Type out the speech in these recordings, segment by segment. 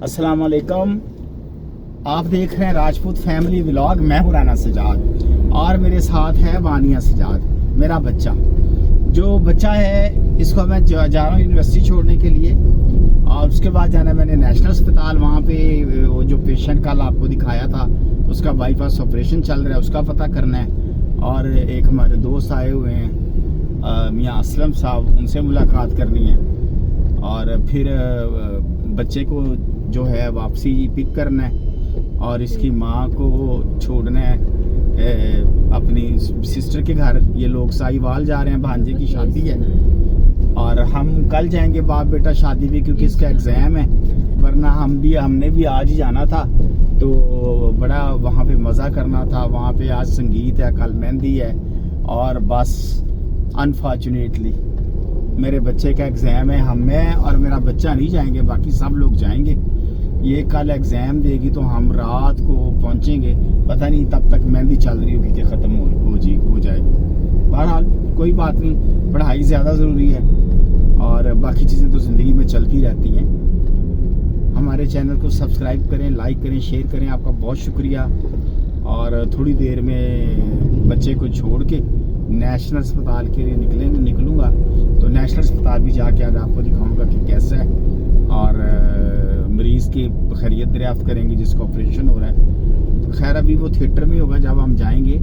अस्सलाम वालेकुम। आप देख रहे हैं राजपूत फैमिली व्लॉग। मैं हूं राना सजाद और मेरे साथ है वानिया सजाद, मेरा बच्चा। जो बच्चा है इसको मैं जा रहा हूँ यूनिवर्सिटी छोड़ने के लिए और उसके बाद जाना मैंने नेशनल अस्पताल। वहाँ पे वो जो पेशेंट कल आपको दिखाया था उसका बाईपास ऑपरेशन चल रहा है, उसका पता करना है। और एक हमारे दोस्त आए हुए हैं मियाँ असलम साहब, उनसे मुलाकात करनी है और फिर बच्चे को जो है वापसी पिक करना है और इसकी माँ को छोड़ना है अपनी सिस्टर के घर। ये लोग साहिवाल जा रहे हैं, भांजे की शादी है और हम कल जाएंगे बाप बेटा शादी भी, क्योंकि इसका एग्ज़ाम है। वरना हमने भी आज ही जाना था, तो बड़ा वहाँ पे मज़ा करना था। वहाँ पे आज संगीत है, कल मेहंदी है और बस अनफॉर्चुनेटली मेरे बच्चे का एग्ज़ाम है। मैं और मेरा बच्चा नहीं जाएंगे, बाकी सब लोग जाएंगे। ये कल एग्ज़ाम देगी तो हम रात को पहुंचेंगे, पता नहीं तब तक मेहंदी चल रही होगी कि ख़त्म हो जाएगी। बहरहाल कोई बात नहीं, पढ़ाई ज़्यादा ज़रूरी है और बाकी चीज़ें तो ज़िंदगी में चलती रहती हैं। हमारे चैनल को सब्सक्राइब करें, लाइक करें, शेयर करें, आपका बहुत शुक्रिया। और थोड़ी देर में बच्चे को छोड़ के नेशनल अस्पताल के लिए निकलूँगा। तो नेशनल अस्पताल भी जाके आज आपको दिखाऊंगा कि कैसा है और मरीज़ की खैरियत दरियाफ्त करेंगे जिसका ऑपरेशन हो रहा है। खैर अभी वो थिएटर में होगा जब हम जाएंगे,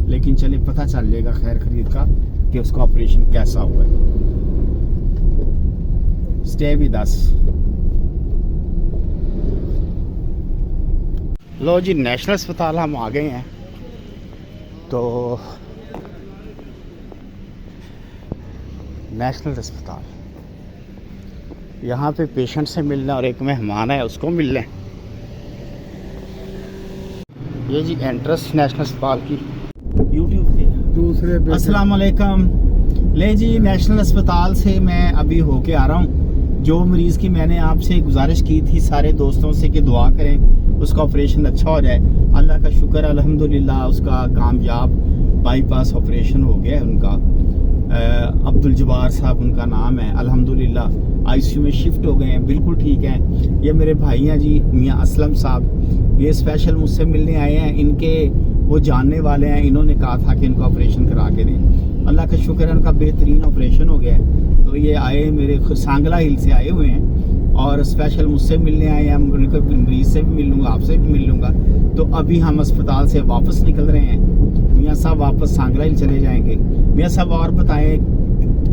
लेकिन चले पता चल जाएगा खैर खरीद का कि उसका ऑपरेशन कैसा हुआ है। Stay with us. लो जी, नेशनल अस्पताल हम आ गए हैं। तो नेशनल अस्पताल, यहाँ पे पेशेंट से मिलना और एक मेहमान है उसको मिलना है। ये जी एंट्रेंस नेशनल अस्पताल की यूट्यूब पे दूसरे। अस्सलाम वालेकुम। ले जी, नेशनल अस्पताल से मैं अभी होके आ रहा हूँ। जो मरीज़ की मैंने आपसे गुजारिश की थी सारे दोस्तों से कि दुआ करें उसका ऑपरेशन अच्छा हो जाए, अल्लाह का शुक्र अल्हम्दुलिल्लाह उसका कामयाब बाईपास ऑपरेशन हो गया है उनका। अब्दुल जब्बार साहब उनका नाम है, अल्हम्दुलिल्लाह आईसीयू में शिफ्ट हो गए हैं, बिल्कुल ठीक हैं। ये मेरे भाई हैं जी मियाँ असलम साहब, ये स्पेशल मुझसे मिलने आए हैं। इनके वो जानने वाले हैं, इन्होंने कहा था कि इनका ऑपरेशन करा के दें। अल्लाह का शुक्र है उनका बेहतरीन ऑपरेशन हो गया है। तो ये आए मेरे सांगला हिल से आए हुए हैं और स्पेशल मुझसे मिलने आए हैं। उनके मरीज से भी मिल लूँगा, आपसे भी मिल लूँगा। तो अभी हम अस्पताल से वापस निकल रहे हैं। मियाँ साहब वापस सांगला हिल चले जाएंगे। मियाँ साहब और बताएं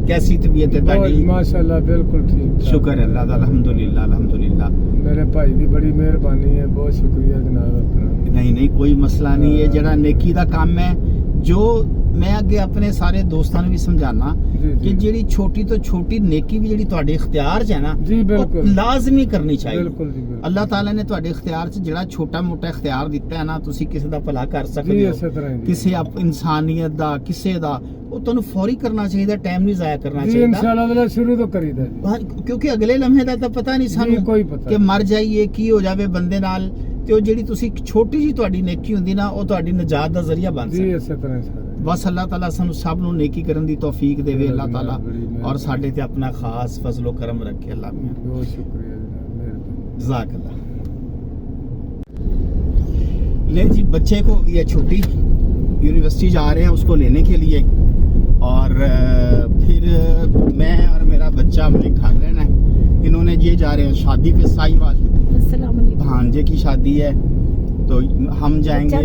कैसी तबीयत है ਤੁਹਾਡੀ? माशाल्लाह बिल्कुल ठीक, शुक्र है अल्लाह दा, अल्हम्दुलिल्लाह अल्हम्दुलिल्लाह। मेरे भाई की बड़ी मेहरबानी है, बहुत शुक्रिया जनाब अपना। नहीं कोई मसला नहीं है। जरा नेकी दा काम है, जो मैं अगे अपने सारे दोस्तों ने भी समझाना कि ਜਿਹੜੀ छोटी तो छोटी नेकी भी ਜਿਹੜੀ ਤੁਹਾਡੇ इख्तियार च है ना, जी बिल्कुल लाजमी करनी चाहिए। बिल्कुल जी बिल्कुल। अल्लाह ताला ने ਤੁਹਾਡੇ इख्तियार च ਜਿਹੜਾ छोटा मोटा इख्तियार ਦਿੱਤਾ है ना, ਤੁਸੀਂ ਕਿਸੇ ਦਾ ਭਲਾ ਕਰ ਸਕਦੇ ਹੋ, ਕਿਸੇ ਇਨਸਾਨੀਅਤ ਦਾ, ਕਿਸੇ ਦਾ, ਉਹ ਤੁਹਾਨੂੰ ਫੌਰੀ ਕਰਨਾ ਚਾਹੀਦਾ, ਟਾਈਮ ਨਹੀਂ ਜ਼ਾਇਆ ਕਰਨਾ जी ਚਾਹੀਦਾ। इंशाल्लाह ताला शुरू तो करीदा जी, ਕਿਉਂਕਿ ਅਗਲੇ ਲਮਹੇ ਦਾ ਤਾਂ ਪਤਾ ਨਹੀਂ ਸਾਨੂੰ कोई पता ਕਿ ਮਰ ਜਾਈਏ ਕੀ ਹੋ ਜਾਵੇ ਬੰਦੇ ਨਾਲ। ਤੇ ਉਹ ਜਿਹੜੀ ਤੁਸੀਂ ਛੋਟੀ ਜੀ ਤੁਹਾਡੀ ਨੇਕੀ ਹੁੰਦੀ ਨਾ, ਉਹ ਤੁਹਾਡੀ ਨਜਾਤ ਦਾ ਜ਼ਰੀਆ ਬਣ जी ਸਕਦੀ। इसी तरह सारे बस अल्लाह ताला सानू सब नू नेकी करन दी तौफीक देवे अल्लाह ताला, और साडे ते अपना खास फजलो करम रखे अल्लाह मियां। बहुत शुक्रिया जनाब, मेहरबानी। जज़ाक अल्लाह। ले जी, बच्चे को ये छुट्टी यूनिवर्सिटी जा रहे हैं उसको लेने के लिए और फिर मैं और मेरा बच्चा अपने घर रहना है। इन्होंने ये जा रहे हैं शादी पे, साहिवाल भांजे की शादी है तो हम जाएंगे।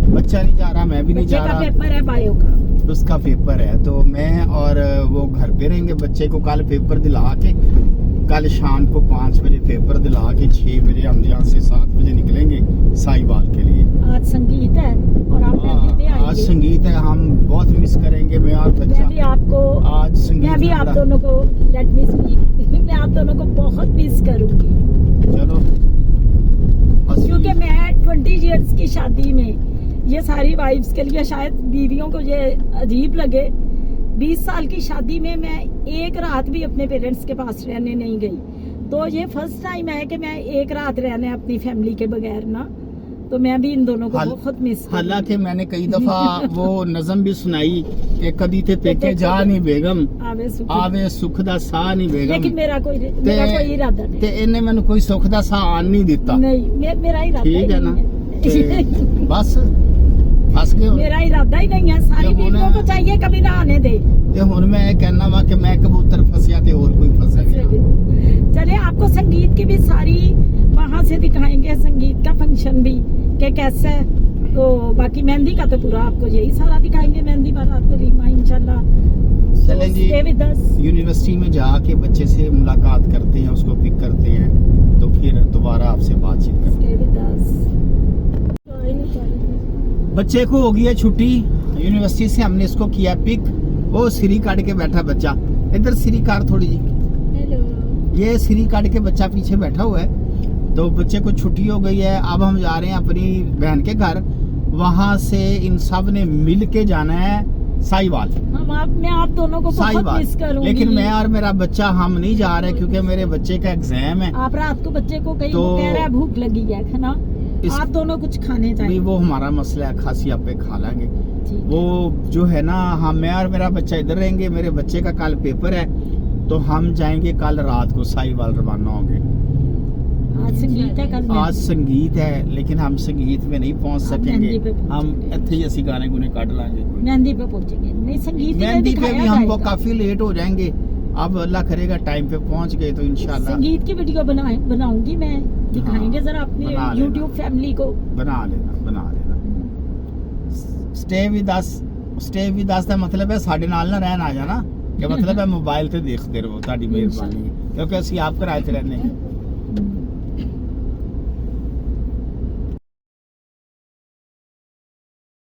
बच्चा नहीं जा रहा, मैं भी नहीं जा रहा। पेपर है बायो का, उसका पेपर है तो मैं और वो घर पे रहेंगे। बच्चे को कल पेपर दिला के, कल शाम को 5 बजे पेपर दिला के 6 बजे हम यहाँ से 7 बजे निकलेंगे साहिवाल के लिए। आज संगीत है और आप आज संगीत है, हम बहुत मिस करेंगे। मैं और बच्चा, मैं भी आपको आज संगीत, मैं भी आप दोनों को लेट मी स्पीक, मैं आप दोनों को बहुत मिस करूंगी। चलो, क्योंकि मैं 20 इयर्स की शादी में, ये सारी वाइफ्स के लिए शायद बीवियों को ये अजीब लगे, 20 साल की शादी में मैं एक रात भी अपने पेरेंट्स के पास रहने नहीं गई। तो ये फर्स्ट टाइम है कि मैं एक रात रहने अपनी फैमिली के बगैर ना, तो मैं भी इन दोनों को हाल- बहुत मिस करूंगी। हालांकि मैंने कई दफा वो नज़म भी सुनाई कि कदी ते पेके जा नहीं बेगम आवे सुख आवे सुख दा साह नहीं लेकिन बेगम मेरा कोई इरादा नहीं ते इन्हें मैंने कोई सुख दा साह आन नहीं दिता नहीं मेरा इरादा ठीक है ही ना नहीं है। ते बस फस गए हो। मेरा इरादा ही नहीं है, सारी ये होना- बीवियों को चाहिए कभी ना आने दे। ते हुन मैं ये कहना वा कि मैं कबूतर फंसिया ते और कोई फंसे चलिए आपको संगीत की भी सारी वहाँ से दिखाएंगे, संगीत का फंक्शन भी कि कैसे है। तो बाकी मेहंदी का तो पूरा आपको यही सारा दिखाएंगे, मेहंदी बारात तो रीमा इंशाल्लाह। चलें जी। Stay with us। यूनिवर्सिटी में जाके बच्चे से मुलाकात करते हैं, उसको पिक करते हैं, तो फिर दोबारा आपसे बातचीत करते Stay with us। हैं। बच्चे को हो गई है छुट्टी यूनिवर्सिटी से, हमने इसको किया पिक। वो सिरी काट के बैठा बच्चा, इधर सिरी काट थोड़ी जी, हेलो। ये सिरी काट के बच्चा पीछे बैठा हुआ है। तो बच्चे को छुट्टी हो गई है, अब हम जा रहे हैं अपनी बहन के घर। वहां से इन सब ने मिल के जाना है साहिवाल। मैं आप दोनों को बहुत साहिवाल, मिस करूंगी। लेकिन मैं और मेरा बच्चा हम नहीं जा रहे क्योंकि मेरे बच्चे का एग्जाम है। आप रात को बच्चे को कहीं तो वो कह रहा है भूख लगी है ना, इस- आप दोनों कुछ खाने नहीं, चाहिए। वो हमारा मसला है, खासी आपे खा लेंगे। ठीक है। वो जो है ना, हम मैं और मेरा बच्चा इधर रहेंगे। मेरे बच्चे का कल पेपर है, तो हम जाएंगे कल रात को साहिवाल रवाना होंगे। आज संगीत है, कल आज संगीत है, लेकिन हम संगीत में नहीं पहुंच आप सकेंगे। मेहंदी पे पहुंच हम जाएंगे। इतने ही ऐसी गाने गुने काट लाएंगे। मेहंदी पे पहुंचेंगे, नहीं संगीत में मेहंदी पे दिखाया भी हमको जाएगा। काफी लेट हो जाएंगे। अब अल्लाह करेगा टाइम पे पहुंच गए तो इंशाल्लाह संगीत की वीडियो बनाऊंगी मैं, दिखाएंगे जरा अपने बना लेना। YouTube फैमिली को। बना लेना। स्टे विद अस ਦਾ ਮਤਲਬ ਹੈ ਸਾਡੇ ਨਾਲ ਨਾ ਰਹਿਣ ਆ ਜਾਣਾ, ਕਿ ਮਤਲਬ ਹੈ मोबाइल ਤੇ ਦੇਖਦੇ ਰਹੋ, ਤੁਹਾਡੀ ਮਿਹਰਬਾਨੀ, ਕਿਉਂਕਿ ਅਸੀਂ ਆਪ ਕਿਰਾਏ ਤੇ ਰਹਿੰਦੇ ਹਾਂ।